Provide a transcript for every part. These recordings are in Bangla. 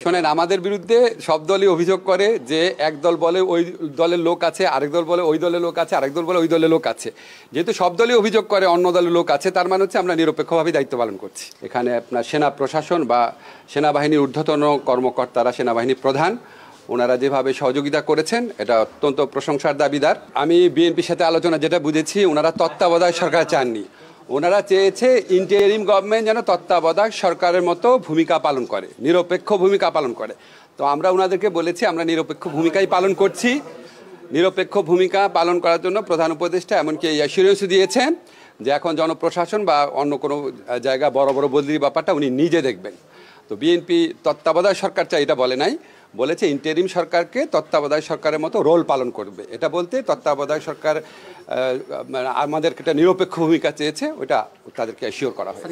শোনেন, আমাদের বিরুদ্ধে সব দলই অভিযোগ করে যে একদল বলে ওই দলের লোক আছে, আরেক দল বলে ওই দলের লোক আছে, আরেক দল বলে ওই দলের লোক আছে। যেহেতু সব দলই অভিযোগ করে অন্য দলের লোক আছে, তার মানে হচ্ছে আমরা নিরপেক্ষভাবে দায়িত্ব পালন করছি। এখানে আপনার সেনা প্রশাসন বা সেনাবাহিনীর ঊর্ধ্বতন কর্মকর্তারা, সেনাবাহিনীর প্রধান, ওনারা যেভাবে সহযোগিতা করেছেন এটা অত্যন্ত প্রশংসার দাবিদার। আমি বিএনপির সাথে আলোচনা যেটা বুঝেছি, ওনারা তত্ত্বাবধায়ক সরকার চাননি, ওনারা চেয়েছে ইন্টারিম গভর্নমেন্ট যেন তত্ত্বাবধায়ক সরকারের মতো ভূমিকা পালন করে, নিরপেক্ষ ভূমিকা পালন করে। তো আমরা ওনাদেরকে বলেছি আমরা নিরপেক্ষ ভূমিকাই পালন করছি। নিরপেক্ষ ভূমিকা পালন করার জন্য প্রধান উপদেষ্টা এমনকি এই অ্যাসুরেন্স দিয়েছেন যে এখন জনপ্রশাসন বা অন্য কোনো জায়গা বড় বড় বদলির ব্যাপারটা উনি নিজে দেখবেন। তো বিএনপি তত্ত্বাবধায়ক সরকার চাই এটা বলে নাই, বলেছে ইন্টারিম সরকারকে তত্ত্বাবধায়ক সরকারের মতো রোল পালন করবে। এটা বলতে তত্ত্বাবধায়ক সরকার আমাদেরকে একটা নিরপেক্ষ ভূমিকা চেয়েছে, ওটা তাদেরকে অ্যাসিওর করা হয়।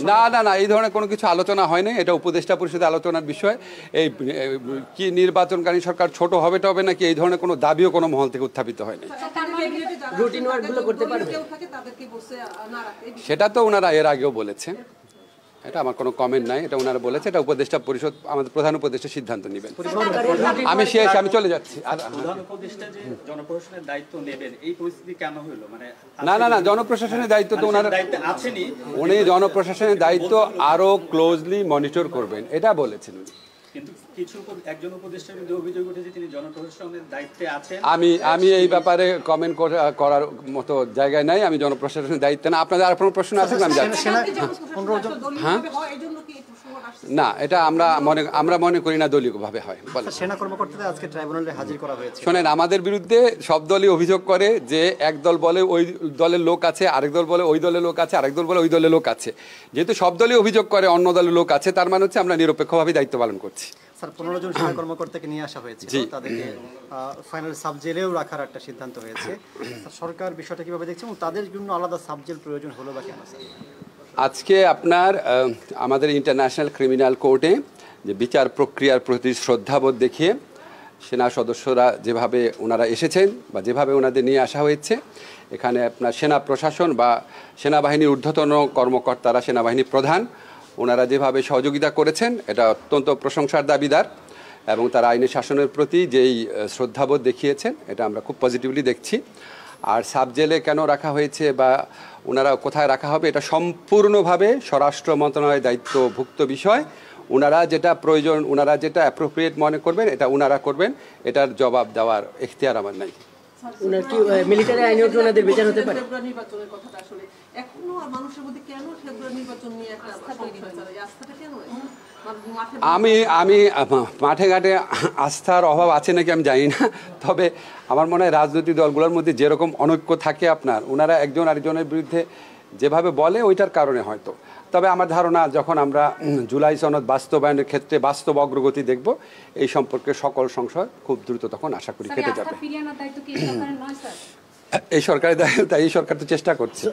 না না না, এই ধরনের কোনো কিছু আলোচনা হয়নি, এটা উপদেষ্টা পরিষদে আলোচনার বিষয়। এই কি নির্বাচনকারী সরকার ছোট হবে টবে নাকি এই ধরনের কোনো দাবিও কোনো মহল থেকে উত্থাপিত হয়নি। সেটা তো ওনারা এর আগেও বলেছে, এটা আমার কোনো কমেন্ট নাই, এটা ওনারা বলেছে, এটা উপদেষ্টা পরিষদ আমাদের প্রধান উপদেষ্টা সিদ্ধান্ত নেবেন। আমি শেষ, আমি চলে যাচ্ছি। না না না, জনপ্রশাসনের দায়িত্ব তো ওনারা, উনি জনপ্রশাসনের দায়িত্ব আরো ক্লোজলি মনিটর করবেন এটা বলেছেন উনি। আমি এই ব্যাপারে কমেন্ট করার মতো জায়গায় নাই, আমি জনপ্রশাসনের দায়িত্ব না। আপনাদের আর কোনো প্রশ্ন আছে? আমি যাচ্ছি। হ্যাঁ না, এটা আমরা মনে করি না দলীয়ভাবে হয়। সেনা কর্মকর্তাদের আজকে ট্রাইব্যুনালে হাজির করা হয়েছে। শোনেন, আমাদের বিরুদ্ধে সব দলই অভিযোগ করে যে একদল বলে ওই দলের লোক আছে, আরেক দল বলে ওই দলের লোক আছে, আরেক দল বলে ওই দলের লোক আছে। যেহেতু সব দলই অভিযোগ করে অন্য দলের লোক আছে, তার মানে হচ্ছে আমরা নিরপেক্ষভাবে দায়িত্ব পালন করছি। স্যার, 15 জন সেনা কর্মকর্তাকে নিয়ে আসা হয়েছে, তাদেরকে ফাইনাল সাবজেলেও রাখার একটা সিদ্ধান্ত হয়েছে। সরকার বিষয়টা কিভাবে দেখছে এবং তাদের জন্য আলাদা সাবজেল প্রয়োজন হলো বা কেন? আজকে আপনার আমাদের ইন্টারন্যাশনাল ক্রিমিনাল কোর্টে যে বিচার প্রক্রিয়ার প্রতি শ্রদ্ধাবোধ দেখিয়ে সেনা সদস্যরা যেভাবে ওনারা এসেছেন বা যেভাবে ওনাদের নিয়ে আসা হয়েছে, এখানে আপনার সেনা প্রশাসন বা সেনাবাহিনীর ঊর্ধ্বতন কর্মকর্তারা, সেনাবাহিনীর প্রধান, ওনারা যেভাবে সহযোগিতা করেছেন এটা অত্যন্ত প্রশংসার দাবিদার। এবং তারা আইনের শাসনের প্রতি যেই শ্রদ্ধাবোধ দেখিয়েছেন এটা আমরা খুব পজিটিভলি দেখছি। আর সাবজেলে কেন রাখা হয়েছে বা ওনারা কোথায় রাখা হবে এটা সম্পূর্ণভাবে স্বরাষ্ট্র মন্ত্রণালয়ের দায়িত্বভুক্ত বিষয়। ওনারা যেটা প্রয়োজন, ওনারা যেটা অ্যাপ্রোপ্রিয়েট মনে করবেন এটা ওনারা করবেন, এটার জবাব দেওয়ার এখতিয়ার আমার নাই। মিলিটারি আইনেও কি ওনাদের বিচার হতে পারে? আমি মাঠে ঘাটে আস্থার অভাব আছে নাকি আমি জানি না, তবে আমার মনে হয় রাজনৈতিক দলগুলোর মধ্যে যেরকম অনৈক্য থাকে আপনার, ওনারা একজন আরেকজনের বিরুদ্ধে যেভাবে বলে ওইটার কারণে হয়তো। তবে আমার ধারণা যখন আমরা জুলাই সনদ বাস্তবায়নের ক্ষেত্রে বাস্তব অগ্রগতি দেখব, এই সম্পর্কে সকল সংশয় খুব দ্রুত তখন আশা করি কেটে যাবে। এই সরকারের দায়িত্ব, এই সরকার তো চেষ্টা করছে।